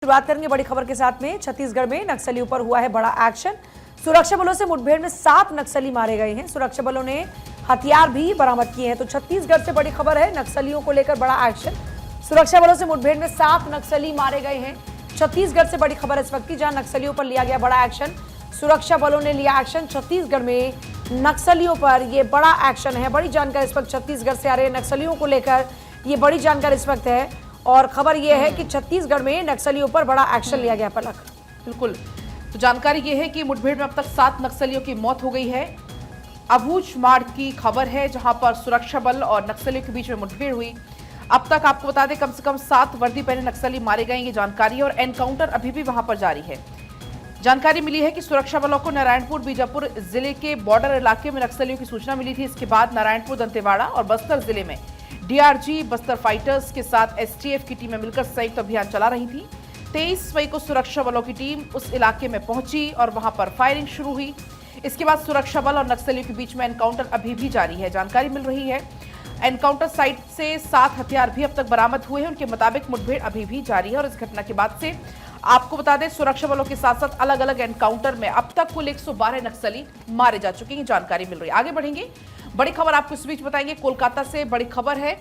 शुरुआत करेंगे बड़ी खबर के साथ में। छत्तीसगढ़ में नक्सलियों पर हुआ है बड़ा एक्शन। सुरक्षा बलों से मुठभेड़ में 7 नक्सली मारे गए हैं। सुरक्षा बलों ने हथियार भी बरामद किए हैं। तो छत्तीसगढ़ से बड़ी खबर है, नक्सलियों को लेकर बड़ा एक्शन। सुरक्षा बलों से मुठभेड़ में 7 नक्सली मारे गए हैं। छत्तीसगढ़ से बड़ी खबर इस वक्त की, जहां नक्सलियों पर लिया गया बड़ा एक्शन। सुरक्षा बलों ने लिया एक्शन। छत्तीसगढ़ में नक्सलियों पर यह बड़ा एक्शन है। बड़ी जानकारी इस वक्त छत्तीसगढ़ से आ रही है नक्सलियों को लेकर, ये बड़ी जानकारी इस वक्त है। और खबर यह है कि छत्तीसगढ़ में नक्सलियों पर बड़ा एक्शन लिया गया। पलक, बिल्कुल, तो जानकारी यह है कि मुठभेड़ में अब तक 7 नक्सलियों की मौत हो गई है। अबूझमाड़ की खबर है, जहां पर सुरक्षा बल और नक्सलियों के बीच में मुठभेड़ हुई। अब तक आपको बता दें कम से कम 7 वर्दी पहने नक्सली मारे गए, ये जानकारी है। और एनकाउंटर अभी भी वहां पर जारी है। जानकारी मिली है कि सुरक्षा बलों को नारायणपुर बीजापुर जिले के बॉर्डर इलाके में नक्सलियों की सूचना मिली थी। इसके बाद नारायणपुर, दंतेवाड़ा और बस्तर जिले में डीआरजी, बस्तर फाइटर्स के साथ एसटीएफ की टीमें मिलकर संयुक्त अभियान चला रही थी। 23 मई को सुरक्षा बलों की टीम उस इलाके में पहुंची और वहां पर फायरिंग शुरू हुई। इसके बाद सुरक्षा बल और नक्सलियों के बीच में एनकाउंटर अभी भी जारी है। जानकारी मिल रही है एनकाउंटर साइट से 7 हथियार भी अब तक बरामद हुए हैं। उनके मुताबिक मुठभेड़ अभी भी जारी है। और इस घटना के बाद से आपको बता दें, सुरक्षा बलों के साथ साथ अलग अलग एनकाउंटर में अब तक कुल 112 नक्सली मारे जा चुके हैं। जानकारी मिल रही है। आगे बढ़ेंगे, बड़ी खबर आपको इस बीच बताएंगे। कोलकाता से बड़ी खबर है,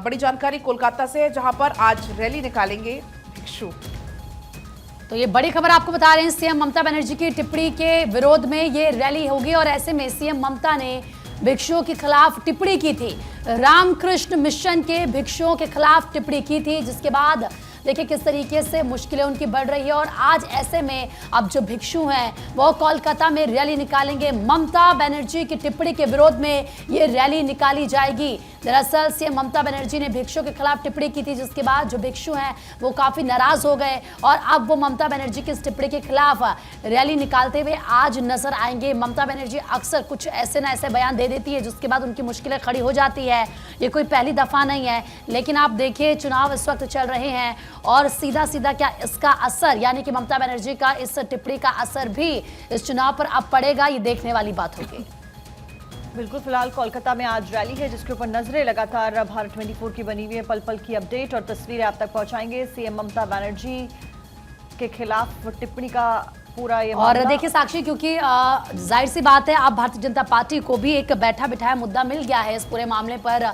बड़ी जानकारी कोलकाता से है, जहां पर आज रैली निकालेंगे भिक्षु। तो ये बड़ी खबर आपको बता रहे हैं, सीएम ममता बनर्जी की टिप्पणी के विरोध में ये रैली होगी। और ऐसे में सीएम ममता ने भिक्षुओं के खिलाफ टिप्पणी की थी। रामकृष्ण मिशन के भिक्षुओं के खिलाफ टिप्पणी की थी, जिसके बाद देखिए किस तरीके से मुश्किलें उनकी बढ़ रही है। और आज ऐसे में अब जो भिक्षु हैं वो कोलकाता में रैली निकालेंगे। ममता बनर्जी की टिप्पणी के विरोध में ये रैली निकाली जाएगी। दरअसल सीएम ममता बनर्जी ने भिक्षुओं के खिलाफ टिप्पणी की थी, जिसके बाद जो भिक्षु हैं वो काफी नाराज हो गए और अब वो ममता बनर्जी की इस टिप्पणी के खिलाफ रैली निकालते हुए आज नजर आएंगे। ममता बनर्जी अक्सर कुछ ऐसे न ऐसे बयान दे देती है, जिसके बाद उनकी मुश्किलें खड़ी हो जाती है। ये कोई पहली दफा नहीं है, लेकिन आप देखिए चुनाव इस वक्त चल रहे हैं और सीधा सीधा क्या इसका असर, यानी कि ममता बनर्जी का इस टिप्पणी का असर भी इस चुनाव पर अब पड़ेगा, ये देखने वाली बात होगी। बिल्कुल, फिलहाल कोलकाता में आज रैली है, जिसके ऊपर नजरें लगातार भारत 24 की बनी हुई है। पल पल की अपडेट और तस्वीरें आप तक पहुंचाएंगे। सीएम ममता बनर्जी के खिलाफ टिप्पणी का पूरा ये और देखिए साक्षी, क्योंकि जाहिर सी बात है अब भारतीय जनता पार्टी को भी एक बैठा बिठाया मुद्दा मिल गया है इस पूरे मामले पर।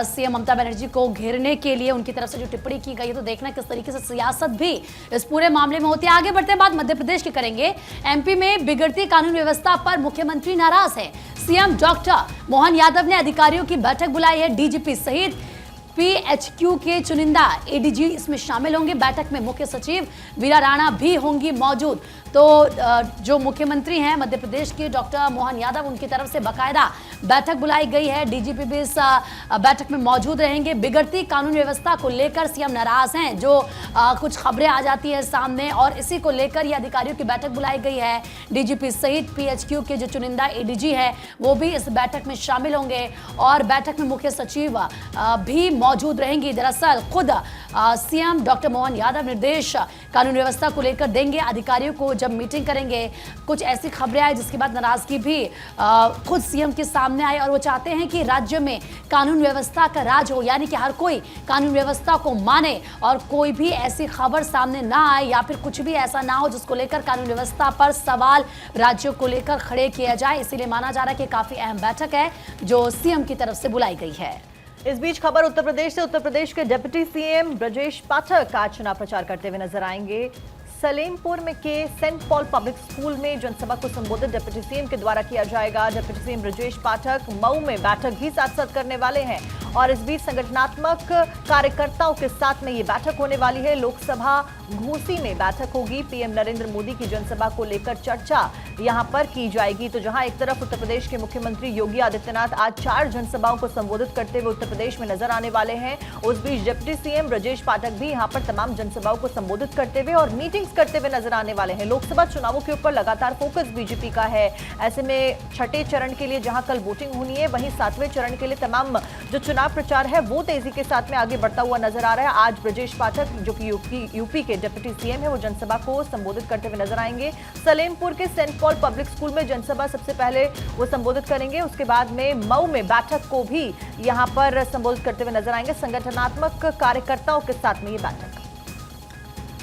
सीएम ममता बनर्जी को घेरने के लिए उनकी तरफ से जो टिप्पणी की गई है, तो देखना किस तरीके से सियासत भी इस पूरे मामले में होती है। आगे बढ़ते बाद मध्य प्रदेश की करेंगे। एमपी में बिगड़ती कानून व्यवस्था पर मुख्यमंत्री नाराज है। सीएम डॉक्टर मोहन यादव ने अधिकारियों की बैठक बुलाई है। डीजीपी सहित पीएचक्यू के चुनिंदा एडीजी इसमें शामिल होंगे। बैठक में मुख्य सचिव वीरा राणा भी होंगी मौजूद। तो जो मुख्यमंत्री हैं मध्य प्रदेश के डॉक्टर मोहन यादव, उनकी तरफ से बाकायदा बैठक बुलाई गई है। डीजीपी भी इस बैठक में मौजूद रहेंगे। बिगड़ती कानून व्यवस्था को लेकर सीएम नाराज हैं, जो कुछ खबरें आ जाती है सामने, और इसी को लेकर ये अधिकारियों की बैठक बुलाई गई है। डीजीपी सहित पीएचक्यू के जो चुनिंदा एडीजी है वो भी इस बैठक में शामिल होंगे और बैठक में मुख्य सचिव भी मौजूद रहेंगी। दरअसल खुद सीएम डॉक्टर मोहन यादव निर्देश कानून व्यवस्था को लेकर देंगे अधिकारियों को जब मीटिंग करेंगे। कुछ ऐसी खबरें आई जिसके बाद नाराजगी भी खुद सीएम के सामने आई और वो चाहते हैं कि राज्य में कानून व्यवस्था का राज हो, यानी कि हर कोई कानून व्यवस्था को माने और कोई भी ऐसी खबर सामने ना आए या फिर कुछ भी ऐसा ना हो जिसको लेकर कानून व्यवस्था पर सवाल राज्यों को लेकर खड़े किया जाए। इसीलिए माना जा रहा है कि काफी अहम बैठक है जो सीएम की तरफ से बुलाई गई है। इस बीच खबर उत्तर प्रदेश से। उत्तर प्रदेश के डिप्टी सीएम ब्रजेश पाठक आज चुनाव प्रचार करते हुए नजर आएंगे। सलेमपुर में के सेंट पॉल पब्लिक स्कूल में जनसभा को संबोधित डिप्टी सीएम के द्वारा किया जाएगा। डिप्टी सीएम ब्रजेश पाठक मऊ में बैठक भी साथ साथ करने वाले हैं। और इस बीच संगठनात्मक कार्यकर्ताओं के साथ में ये बैठक होने वाली है। लोकसभा घोसी में बैठक होगी। पीएम नरेंद्र मोदी की जनसभा को लेकर चर्चा यहां पर की जाएगी। तो जहां एक तरफ उत्तर प्रदेश के मुख्यमंत्री योगी आदित्यनाथ आज 4 जनसभाओं को संबोधित करते हुए उत्तर प्रदेश में नजर आने वाले हैं, उस बीच डिप्टी सीएम ब्रजेश पाठक भी यहां पर तमाम जनसभाओं को संबोधित करते हुए और मीटिंग्स करते हुए नजर आने वाले हैं। लोकसभा चुनावों के ऊपर लगातार फोकस बीजेपी का है। ऐसे में छठे चरण के लिए जहां कल वोटिंग होनी है, वहीं 7वें चरण के लिए तमाम जो चुनाव प्रचार है वो तेजी के साथ में आगे बढ़ता हुआ नजर आ रहा है। आज ब्रजेश पाठक, जो कि यूपी के डिप्टी सीएम है, वो जनसभा को संबोधित करते हुए नजर आएंगे। सलेमपुर के सेंट पॉल पब्लिक स्कूल में जनसभा सबसे पहले वो संबोधित करेंगे। उसके बाद में मऊ में बैठक को भी यहां पर संबोधित करते हुए नजर आएंगे। संगठनात्मक कार्यकर्ताओं के साथ में ये बैठक।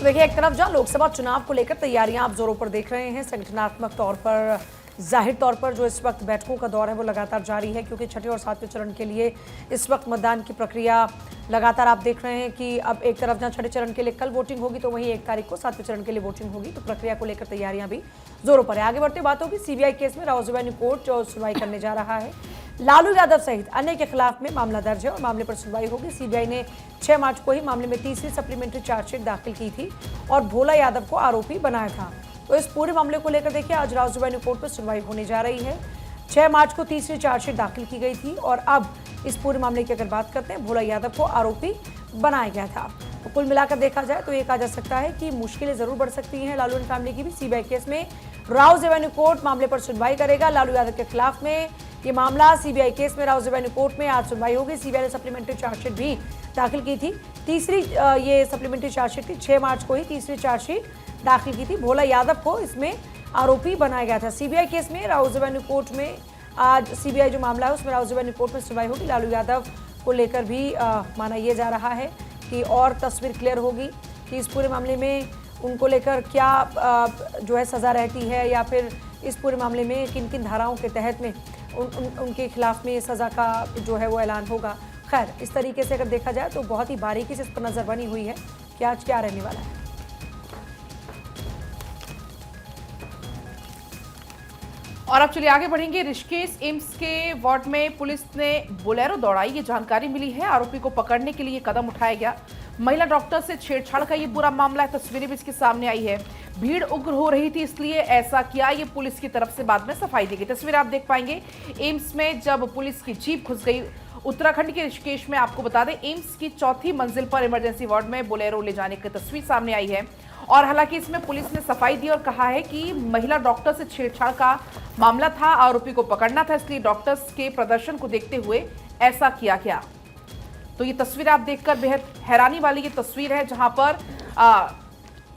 तो देखिए, एक तरफ जहां लोकसभा चुनाव को लेकर तैयारियां आप जोरों पर देख रहे हैं, संगठनात्मक तौर पर जाहिर तौर पर जो इस वक्त बैठकों का दौर है वो लगातार जारी है, क्योंकि छठे और सातवें चरण के लिए इस वक्त मतदान की प्रक्रिया लगातार आप देख रहे हैं कि अब एक तरफ जहां छठे चरण के लिए कल वोटिंग होगी, तो वहीं 1 तारीख को सातवें चरण के लिए वोटिंग होगी। तो प्रक्रिया को लेकर तैयारियां भी जोरों पर है। आगे बढ़ते बात होगी सीबीआई केस में राउस एवेन्यू कोर्ट जो सुनवाई करने जा रहा है। लालू यादव सहित अन्य के खिलाफ में मामला दर्ज है और मामले पर सुनवाई होगी। सीबीआई ने 6 मार्च को ही मामले में तीसरी सप्लीमेंट्री चार्जशीट दाखिल की थी और भोला यादव को आरोपी बनाया था। तो इस पूरे मामले को लेकर देखिए, आज राउस एवेन्यू कोर्ट में सुनवाई होने जा रही है। 6 मार्च को तीसरी चार्जशीट दाखिल की गई थी और अब इस पूरे मामले की अगर बात करते हैं, भोला यादव को आरोपी बनाया गया था। तो कुल मिलाकर देखा जाए तो ये कहा जा सकता है कि मुश्किलें जरूर बढ़ सकती हैं लालू एंड फैमिली की भी। सीबीआई केस में राउस एवेन्यू कोर्ट मामले पर सुनवाई करेगा। लालू यादव के खिलाफ में ये मामला सीबीआई केस में राउस एवेन्यू कोर्ट में आज सुनवाई होगी। सीबीआई ने सप्लीमेंट्री चार्जशीट भी दाखिल की थी। तीसरी ये सप्लीमेंट्री चार्जशीट थी, 6 मार्च को ही तीसरी चार्जशीट दाखिल की थी। भोला यादव को इसमें आरोपी बनाया गया था। सीबीआई केस में राउस एवेन्यू कोर्ट में आज सीबीआई जो मामला है उसमें राउस एवेन्यू कोर्ट में सुनवाई होगी। लालू यादव को लेकर भी माना यह जा रहा है कि और तस्वीर क्लियर होगी कि इस पूरे मामले में उनको लेकर क्या जो है सज़ा रहती है, या फिर इस पूरे मामले में किन किन धाराओं के तहत में उनके खिलाफ में सज़ा का जो है वो ऐलान होगा। खैर, इस तरीके से अगर देखा जाए तो बहुत ही बारीकी से इस पर नज़र बनी हुई है कि आज क्या रहने वाला है। और अब चलिए आगे बढ़ेंगे। ऋषिकेश एम्स के वार्ड में पुलिस ने बोलेरो दौड़ाई, ये जानकारी मिली है। आरोपी को पकड़ने के लिए कदम उठाया गया। महिला डॉक्टर से छेड़छाड़ का ये पूरा मामला है। तस्वीरें भी इसके सामने आई है। भीड़ उग्र हो रही थी इसलिए ऐसा किया, ये पुलिस की तरफ से बाद में सफाई दी गई। तस्वीर आप देख पाएंगे एम्स में जब पुलिस की जीप घुस गई। उत्तराखंड के ऋषिकेश में आपको बता दें, एम्स की 4थी मंजिल पर इमरजेंसी वार्ड में बोलेरो ले जाने की तस्वीर सामने आई है। और हालांकि इसमें पुलिस ने सफाई दी और कहा है कि महिला डॉक्टर से छेड़छाड़ का मामला था, आरोपी को पकड़ना था, इसलिए डॉक्टर्स के प्रदर्शन को देखते हुए ऐसा किया गया। तो ये तस्वीर आप देखकर बेहद हैरानी वाली ये तस्वीर है, जहां पर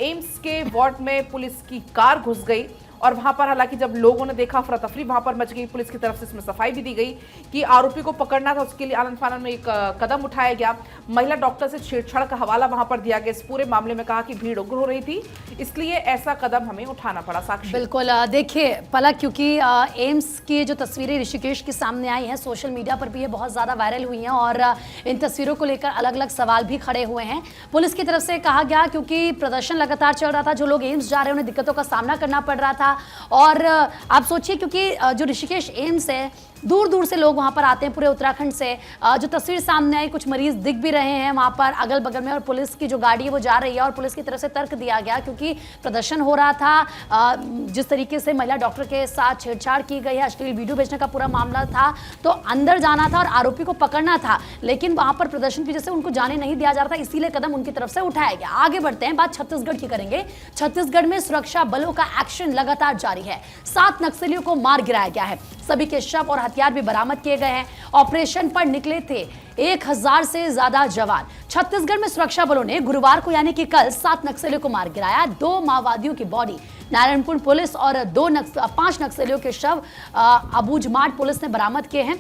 एम्स के वार्ड में पुलिस की कार घुस गई और वहां पर हालांकि जब लोगों ने देखा, अफरा तफरी वहां पर मच गई। पुलिस की तरफ से इसमें सफाई भी दी गई कि आरोपी को पकड़ना था, उसके लिए आनन फानन में एक कदम उठाया गया। महिला डॉक्टर से छेड़छाड़ का हवाला वहां पर दिया गया। इस पूरे मामले में कहा कि भीड़ उग्र हो रही थी, इसलिए ऐसा कदम हमें उठाना पड़ा। साक्षी बिल्कुल, देखिए पलक, क्योंकि एम्स की जो तस्वीरें ऋषिकेश के सामने आई हैं, सोशल मीडिया पर भी ये बहुत ज़्यादा वायरल हुई हैं और इन तस्वीरों को लेकर अलग अलग सवाल भी खड़े हुए हैं। पुलिस की तरफ से कहा गया, क्योंकि प्रदर्शन लगातार चल रहा था, जो लोग एम्स जा रहे हैं उन्हें दिक्कतों का सामना करना पड़ रहा था। और आप सोचिए, क्योंकि जो ऋषिकेश एम्स है, दूर दूर से लोग वहां पर आते हैं, पूरे उत्तराखंड से। जो तस्वीर सामने आई, कुछ मरीज दिख भी रहे हैं वहां पर अगल बगल में, और पुलिस की जो गाड़ी है वो जा रही है और पुलिस की तरफ से तर्क दिया गया, क्योंकि प्रदर्शन हो रहा था। जिस तरीके से महिला डॉक्टर के साथ छेड़छाड़ की गई है, अश्लील वीडियो भेजने का पूरा मामला था, तो अंदर जाना था और आरोपी को पकड़ना था, लेकिन वहां पर प्रदर्शन की वजह से उनको जाने नहीं दिया जा रहा था, इसीलिए कदम उनकी तरफ से उठाया गया। आगे बढ़ते हैं, बात छत्तीसगढ़ की करेंगे। छत्तीसगढ़ में सुरक्षा बलों का एक्शन लगातार जारी है। 7 नक्सलियों को मार गिराया गया है। सभी के शव और हथियार भी बरामद किए गए हैं। ऑपरेशन पर निकले थे 1000 से ज्यादा जवान। छत्तीसगढ़ में सुरक्षा बलों ने गुरुवार को यानी कि कल 7 नक्सलियों को मार गिराया। 2 माओवादियों की बॉडी नारायणपुर पुलिस और 5 नक्सलियों के शव अबूझमाड़ पुलिस ने बरामद किए हैं।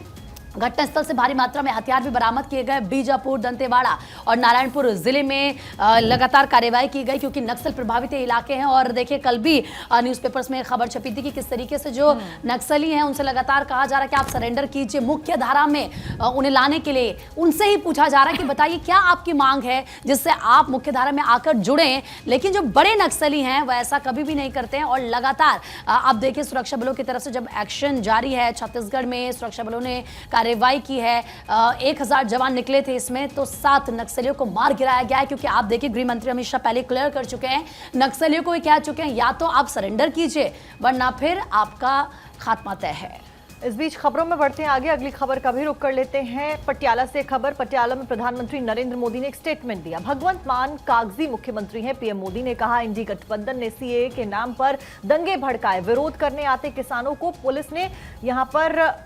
घटनास्थल से भारी मात्रा में हथियार भी बरामद किए गए। बीजापुर, दंतेवाड़ा और नारायणपुर जिले में लगातार कार्रवाई की गई, क्योंकि नक्सल प्रभावित इलाके हैं। और देखिए, कल भी न्यूज़पेपर्स में खबर छपी थी कि किस तरीके से जो नक्सली हैं उनसे लगातार कहा जा रहा है कि आप सरेंडर कीजिए। मुख्य धारा में उन्हें लाने के लिए उनसे ही पूछा जा रहा है कि बताइए क्या आपकी मांग है जिससे आप मुख्य धारा में आकर जुड़ें। लेकिन जो बड़े नक्सली हैं वह ऐसा कभी भी नहीं करते हैं और लगातार आप देखिए, सुरक्षा बलों की तरफ से जब एक्शन जारी है, छत्तीसगढ़ में सुरक्षा बलों ने कार्रवाई की है। 1000 जवान निकले थे इसमें, तो 7 नक्सलियों को मार गिराया गया है। क्योंकि आप देखिए, गृह मंत्री अमित शाह पहले क्लियर कर चुके हैं, नक्सलियों को कह चुके हैं या तो आप सरेंडर कीजिए वरना फिर आपका खात्मा तय है। इस बीच खबरों में बढ़ते हैं आगे। अगली खबर का भी रुख कर लेते हैं। पटियाला से खबर। पटियाला में प्रधानमंत्री नरेंद्र मोदी ने एक स्टेटमेंट दिया। भगवंत मान कागजी मुख्यमंत्री हैं। पीएम मोदी ने कहा, इंडी गठबंधन ने सीएए के नाम पर दंगे भड़काए। विरोध करने आते किसानों को पुलिस ने यहां पर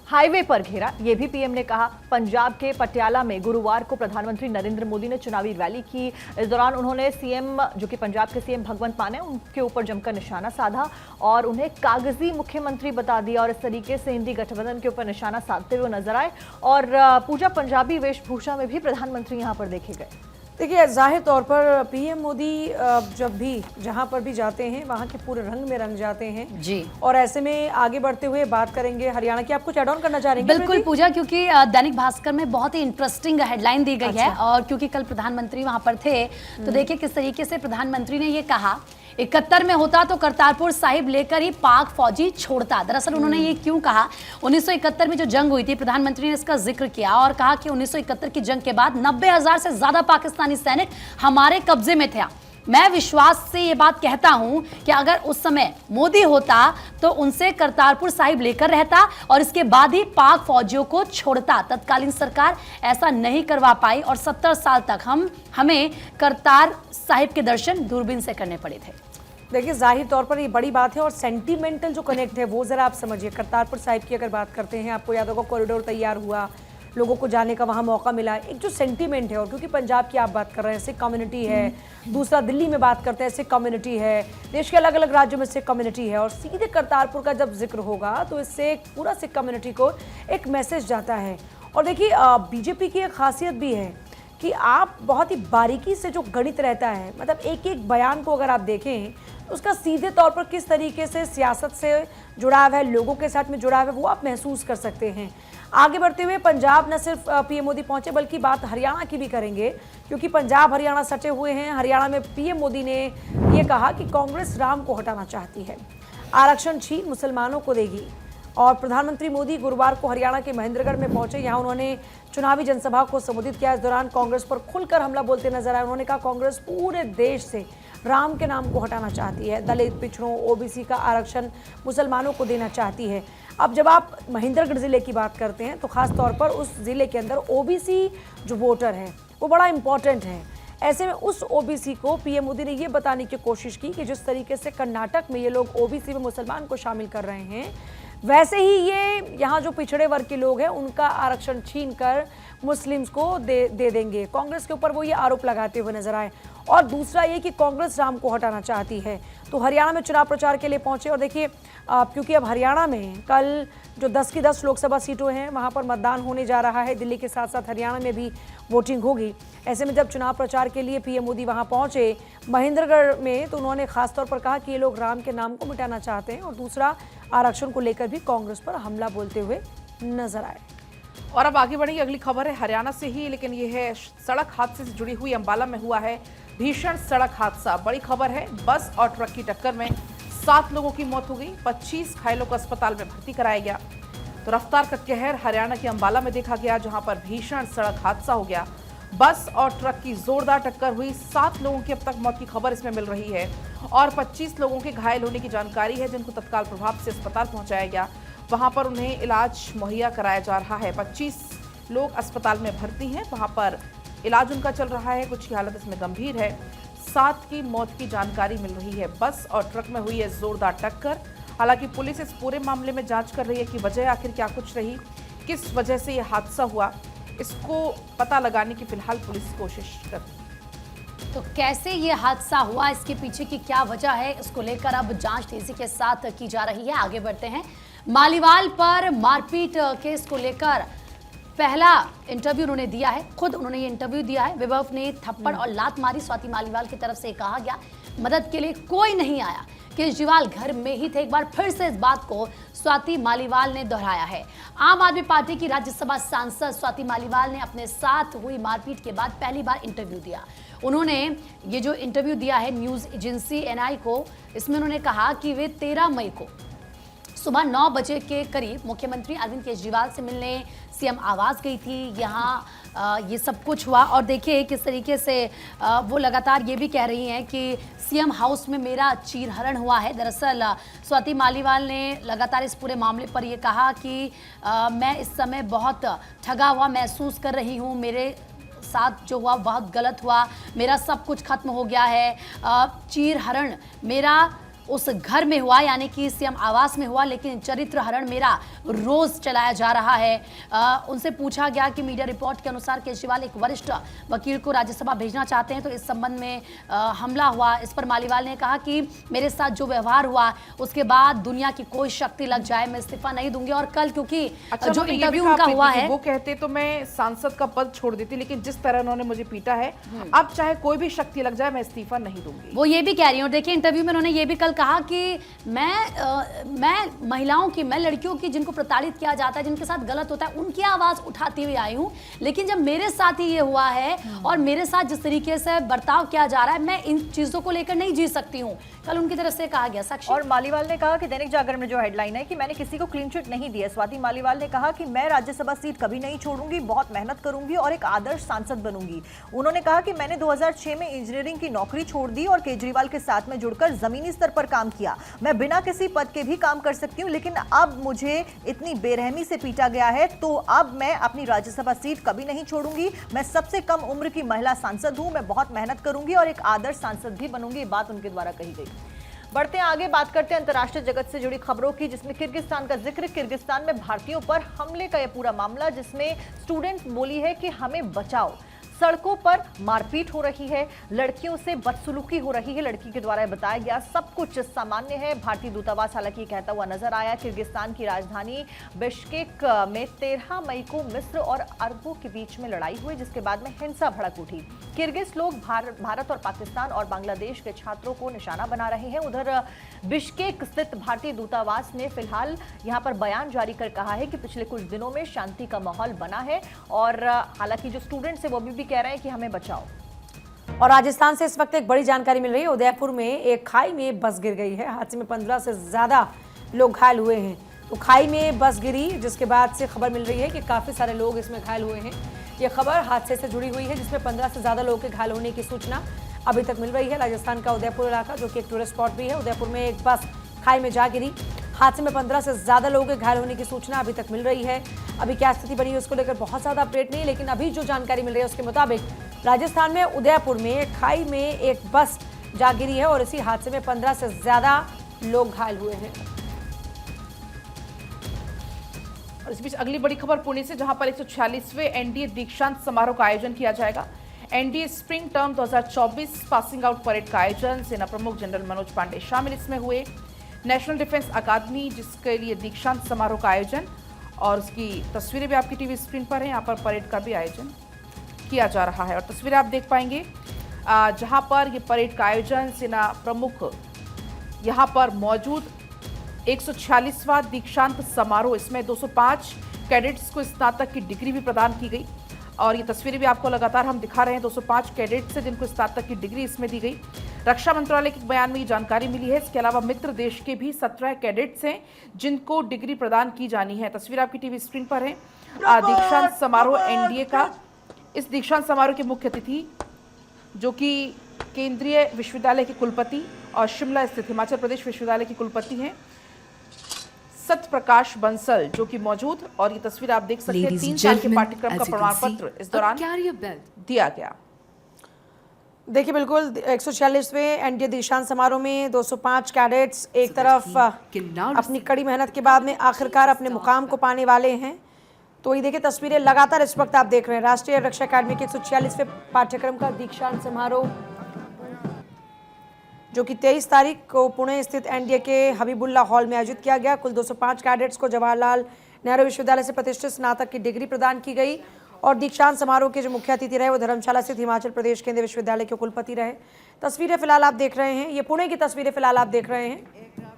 हाईवे पर घेरा, ये भी पीएम ने कहा। पंजाब के पटियाला में गुरुवार को प्रधानमंत्री नरेंद्र मोदी ने चुनावी रैली की। इस दौरान उन्होंने सीएम, जो कि पंजाब के सीएम भगवंत मान है, उनके ऊपर जमकर निशाना साधा और उन्हें कागजी मुख्यमंत्री बता दिया। और इस तरीके से इंडी गठबंधन के ऊपर निशाना साधते हुए नजर आए। और पूजा पंजाबी वेशभूषा में भी प्रधानमंत्री यहां पर देखे गए। देखिए, जाहिर तौर पर पीएम मोदी जब भी जहां पर भी जाते हैं वहां के पूरे रंग में रंग जाते हैं जी। और ऐसे में आगे बढ़ते हुए बात करेंगे हरियाणा की। आप कुछ ऐड ऑन करना चाह रहे हैं? बिल्कुल पूजा, क्योंकि दैनिक भास्कर में बहुत ही इंटरेस्टिंग हेडलाइन दी गई है और क्योंकि कल प्रधानमंत्री वहां पर थे तो देखिए किस तरीके से प्रधानमंत्री ने ये कहा 71 में होता तो करतारपुर साहिब लेकर ही पाक फौजी छोड़ता। दरअसल उन्होंने ये क्यों कहा, 1971 में जो जंग हुई थी प्रधानमंत्री ने इसका जिक्र किया और कहा कि 1971 की जंग के बाद 90,000 से ज्यादा पाकिस्तानी सैनिक हमारे कब्जे में थे। मैं विश्वास से ये बात कहता हूं कि अगर उस समय मोदी होता तो उनसे करतारपुर साहिब लेकर रहता और इसके बाद ही पाक फौजियों को छोड़ता। तत्कालीन सरकार ऐसा नहीं करवा पाई और 70 साल तक हमें करतार साहिब के दर्शन दूरबीन से करने पड़े थे। देखिए, जाहिर तौर पर ये बड़ी बात है और सेंटीमेंटल जो कनेक्ट है वो जरा आप समझिए। करतारपुर साहिब की अगर बात करते हैं, आपको याद होगा कॉरिडोर तैयार हुआ, लोगों को जाने का वहाँ मौका मिला, एक जो सेंटीमेंट है। और क्योंकि पंजाब की आप बात कर रहे हैं, सिख कम्युनिटी है, दूसरा दिल्ली में बात करते हैं सिख कम्युनिटी है, देश के अलग अलग राज्यों में सिख कम्युनिटी है और सीधे करतारपुर का जब जिक्र होगा तो इससे पूरा सिख कम्युनिटी को एक मैसेज जाता है। और देखिए, बीजेपी की एक खासियत भी है कि आप बहुत ही बारीकी से जो गणित रहता है, मतलब एक एक बयान को अगर आप देखें तो उसका सीधे तौर पर किस तरीके से सियासत से जुड़ाव है, लोगों के साथ में जुड़ाव है, वो आप महसूस कर सकते हैं। आगे बढ़ते हुए पंजाब न सिर्फ पीएम मोदी पहुंचे बल्कि बात हरियाणा की भी करेंगे, क्योंकि पंजाब हरियाणा सटे हुए हैं। हरियाणा में पीएम मोदी ने ये कहा कि कांग्रेस राम को हटाना चाहती है, आरक्षण छीन मुसलमानों को देगी। और प्रधानमंत्री मोदी गुरुवार को हरियाणा के महेंद्रगढ़ में पहुंचे, यहाँ उन्होंने चुनावी जनसभा को संबोधित किया। इस दौरान कांग्रेस पर खुलकर हमला बोलते नजर आए। उन्होंने कहा कांग्रेस पूरे देश से राम के नाम को हटाना चाहती है, दलित, पिछड़ों, ओबीसी का आरक्षण मुसलमानों को देना चाहती है। अब जब आप महेंद्रगढ़ जिले की बात करते हैं तो खास तौर पर उस जिले के अंदर ओबीसी जो वोटर है वो बड़ा इंपॉर्टेंट है। ऐसे में उस ओबीसी को पीएम मोदी ने ये बताने की कोशिश की कि जिस तरीके से कर्नाटक में ये लोग ओबीसी में मुसलमान को शामिल कर रहे हैं, वैसे ही ये यहाँ जो पिछड़े वर्ग के लोग हैं उनका आरक्षण छीन कर मुस्लिम्स को दे देंगे। कांग्रेस के ऊपर वो ये आरोप लगाते हुए नजर आए। और दूसरा ये कि कांग्रेस राम को हटाना चाहती है। तो हरियाणा में चुनाव प्रचार के लिए पहुंचे और देखिए, क्योंकि अब हरियाणा में कल जो 10 की 10 लोकसभा सीटों हैं वहां पर मतदान होने जा रहा है। दिल्ली के साथ साथ हरियाणा में भी वोटिंग होगी। ऐसे में जब चुनाव प्रचार के लिए पीएम मोदी वहां पहुंचे महेंद्रगढ़ में, तो उन्होंने खासतौर पर कहा कि ये लोग राम के नाम को मिटाना चाहते हैं और दूसरा आरक्षण को लेकर भी कांग्रेस पर हमला बोलते हुए नजर आए। और अब आगे बढ़ेंगे, अगली खबर है हरियाणा से ही, लेकिन ये है सड़क हादसे से जुड़ी हुई। अंबाला में हुआ है भीषण सड़क हादसा। बड़ी खबर है, बस और ट्रक की टक्कर में 7 लोगों की मौत हो गई, 25 घायलों को अस्पताल में भर्ती कराया गया। तो रफ्तार का कहर हरियाणा के अंबाला में देखा गया, जहां पर भीषण सड़क हादसा हो गया। बस और ट्रक की जोरदार टक्कर हुई, 7 लोगों की अब तक मौत की खबर इसमें मिल रही है और 25 लोगों के घायल होने की जानकारी है, जिनको तत्काल प्रभाव से अस्पताल पहुंचाया गया। वहां पर उन्हें इलाज मुहैया कराया जा रहा है। 25 लोग अस्पताल में भर्ती हैं, वहां पर इलाज उनका चल रहा है, कुछ की हालत इसमें गंभीर है। 7 की मौत की जानकारी मिल रही है। बस और ट्रक में हुई है जोरदार टक्कर। हालांकि पुलिस इस पूरे मामले में जांच कर रही है कि वजह आखिर क्या कुछ रही, किस वजह से यह हादसा हुआ, इसको पता लगाने की फिलहाल पुलिस कोशिश कर रही है। तो कैसे ये हादसा हुआ, इसके पीछे की क्या वजह है, इसको लेकर अब जांच तेजी के साथ की जा रही है। आगे बढ़ते हैं, मालीवाल पर मारपीट केस को लेकर पहला इंटरव्यू उन्होंने दिया है। खुद उन्होंने ये इंटरव्यू दिया है। विभव ने थप्पड़ और लात मारी। स्वाति मालीवाल की तरफ से कहा गया मदद के लिए कोई नहीं आया, केजरीवाल घर में ही थे। एक बार फिर से इस बात को स्वाति मालीवाल ने दोहराया है। आम आदमी पार्टी की राज्यसभा सांसद स्वाति मालीवाल ने अपने साथ हुई मारपीट के बाद पहली बार इंटरव्यू दिया। उन्होंने ये जो इंटरव्यू दिया है न्यूज एजेंसी एनआई को, इसमें उन्होंने कहा कि वे 13 मई को सुबह 9 बजे के करीब मुख्यमंत्री अरविंद केजरीवाल से मिलने सीएम आवास गई थी। यहाँ ये सब कुछ हुआ और देखिए किस तरीके से वो लगातार ये भी कह रही हैं कि सीएम हाउस में मेरा चीरहरण हुआ है। दरअसल स्वाति मालीवाल ने लगातार इस पूरे मामले पर ये कहा कि मैं इस समय बहुत ठगा हुआ महसूस कर रही हूँ, मेरे साथ जो हुआ बहुत गलत हुआ, मेरा सब कुछ खत्म हो गया है। चीरहरण मेरा उस घर में हुआ, यानी कि सीएम आवास में हुआ, लेकिन चरित्र हरण मेरा रोज चलाया जा रहा है। उनसे पूछा गया कि मीडिया रिपोर्ट के अनुसार केजरीवाल एक वरिष्ठ वकील को राज्यसभा भेजना चाहते हैं, तो इस संबंध में हमला हुआ। इस पर मालीवाल ने कहा कि मेरे साथ जो व्यवहार हुआ उसके बाद दुनिया की कोई शक्ति लग जाए मैं इस्तीफा नहीं दूंगी। और कल क्योंकि जो इंटरव्यू उनका हुआ है, वो कहते तो मैं सांसद का पद छोड़ देती, लेकिन जिस तरह उन्होंने मुझे पीटा है, अब चाहे कोई भी शक्ति लग जाए मैं इस्तीफा नहीं दूंगी। वो ये भी कह रही हैं। और देखिए इंटरव्यू में उन्होंने ये भी कल कहा कि मैं महिलाओं की, मैं लड़कियों की जिनको प्रताड़ित किया जाता है, जिनके साथ गलत होता है, उनकी आवाज उठाती हुई आई हूं, लेकिन जब मेरे साथ ही ये हुआ है और मेरे साथ जिस तरीके से बर्ताव किया जा रहा है, मैं इन चीजों को लेकर नहीं जी सकती हूं। कल उनकी तरफ से कहा गया। साक्षी और मालीवाल ने कहा कि दैनिक जागरण में जो हेडलाइन है कि मैंने किसी को क्लीन चिट नहीं दिया। स्वाति मालीवाल ने कहा कि मैं राज्यसभा सीट कभी नहीं छोड़ूंगी, बहुत मेहनत करूंगी और एक आदर्श सांसद बनूंगी। उन्होंने कहा कि मैंने 2006 में इंजीनियरिंग की नौकरी छोड़ दी और केजरीवाल के साथ में जुड़कर जमीनी स्तर पर काम किया। मैं बिना किसी पद के भी काम कर सकती हूं, लेकिन अब मुझे इतनी बेरहमी से पीटा गया है तो अब मैं अपनी राज्यसभा सीट कभी नहीं छोड़ूंगी। मैं सबसे कम उम्र की महिला सांसद हूं, मैं बहुत मेहनत करूंगी और एक आदर्श सांसद भी बनूंगी। ये बात उनके द्वारा कही गई। बढ़ते हैं आगे, बात करते हैं अंतर्राष्ट्रीय जगत से जुड़ी खबरों की, जिसमें किर्गिस्तान का जिक्र। किर्गिस्तान में भारतीयों पर हमले का यह पूरा मामला, जिसमें स्टूडेंट बोली है कि हमें बचाओ। सड़कों पर मारपीट हो रही है, लड़कियों से बदसलूकी हो रही है। लड़की के द्वारा बताया गया सब कुछ सामान्य है। भारतीय दूतावास हालांकि कहता हुआ नजर आया। किर्गिस्तान की राजधानी बिश्केक में 13 मई को मिस्र और अरबों के बीच में लड़ाई हुई, जिसके बाद में हिंसा भड़क उठी। किर्गिज लोग भारत और पाकिस्तान और बांग्लादेश के छात्रों को निशाना बना रहे हैं। उधर बिश्केक स्थित भारतीय दूतावास ने फिलहाल यहां पर बयान जारी कर कहा है कि पिछले कुछ दिनों में शांति का माहौल बना है और हालांकि जो स्टूडेंट्स है वो भी कह रहे हैं कि हमें बचाओ। और राजस्थान से इस वक्त एक बड़ी जानकारी मिल रही है। उदयपुर में एक खाई में बस गिर गई है। हादसे में 15 से ज्यादा लोग घायल हुए हैं। तो खाई में बस गिरी, जिसके बाद से खबर मिल रही है कि काफी सारे लोग इसमें घायल हुए हैं। ये खबर हादसे से जुड़ी हुई है, जिसमें 15 से ज्यादा लोगों के घायल होने की सूचना अभी तक मिल रही है। राजस्थान का उदयपुर इलाका, जो कि एक टूरिस्ट स्पॉट भी है, उदयपुर में एक बस खाई में जा गिरी। हादसे में 15 से ज्यादा लोगों के घायल होने की सूचना अभी तक मिल रही है। अभी क्या स्थिति बनी है उसको लेकर बहुत ज्यादा अपडेट नहीं, लेकिन अभी जो जानकारी मिल रही है उसके मुताबिक राजस्थान में उदयपुर में खाई में एक बस जा गिरी है और इसी हादसे में 15 से ज्यादा लोग घायल हुए हैं। और इस बीच अगली बड़ी खबर पुणे से, जहां पर 146वें एनडीए दीक्षांत समारोह का आयोजन किया जाएगा। NDA spring term 2024 passing out parade का आयोजन, सेना प्रमुख जनरल मनोज पांडे शामिल इसमें हुए। नेशनल डिफेंस अकादमी, जिसके लिए दीक्षांत समारोह का आयोजन, और उसकी तस्वीरें भी आपकी टीवी स्क्रीन पर हैं। यहाँ पर परेड का भी आयोजन किया जा रहा है और तस्वीरें आप देख पाएंगे जहां पर ये परेड का आयोजन, सेना प्रमुख यहाँ पर मौजूद। 146वां दीक्षांत समारोह, इसमें 205 कैडेट्स को स्नातक की डिग्री भी प्रदान की गई और ये तस्वीरें भी आपको लगातार हम दिखा रहे हैं। 205 कैडेट्स हैं जिनको स्नातक की डिग्री इसमें दी गई। रक्षा मंत्रालय के बयान में ये जानकारी मिली है। इसके अलावा मित्र देश के भी 17 कैडेट्स हैं जिनको डिग्री प्रदान की जानी है। तस्वीर आपकी टीवी स्क्रीन पर है। दीक्षांत समारोह एनडीए का, इस दीक्षांत समारोह के मुख्य अतिथि जो कि केंद्रीय विश्वविद्यालय के कुलपति और शिमला स्थित हिमाचल प्रदेश विश्वविद्यालय के कुलपति हैं सत्य प्रकाश बंसल, जो कि मौजूद। और ये तस्वीर आप देख सकते हैं, 3 साल के पाठ्यक्रम का प्रमाण पत्र इस दौरान दिया गया। देखिए बिल्कुल 146वें एनडीए दीक्षांत समारोह में 205 कैडेट्स एक तरफ अपनी कड़ी मेहनत के बाद में आखिरकार अपने मुकाम को पाने वाले हैं। तो ये देखिए तस्वीरें लगातार इस वक्त आप देख रहे हैं। राष्ट्रीय रक्षा अकादमी के 146वें पाठ्यक्रम का दीक्षांत समारोह, जो कि 23 तारीख को पुणे स्थित एनडीए के हबीबुल्ला हॉल में आयोजित किया गया। कुल 205 कैडेट्स को जवाहरलाल नेहरू विश्वविद्यालय से प्रतिष्ठित स्नातक की डिग्री प्रदान की गई और दीक्षांत समारोह के जो मुख्य अतिथि रहे वो धर्मशाला स्थित हिमाचल प्रदेश केंद्रीय विश्वविद्यालय के कुलपति रहे। तस्वीरें फिलहाल आप देख रहे हैं, ये पुणे की तस्वीरें फिलहाल आप देख रहे हैं।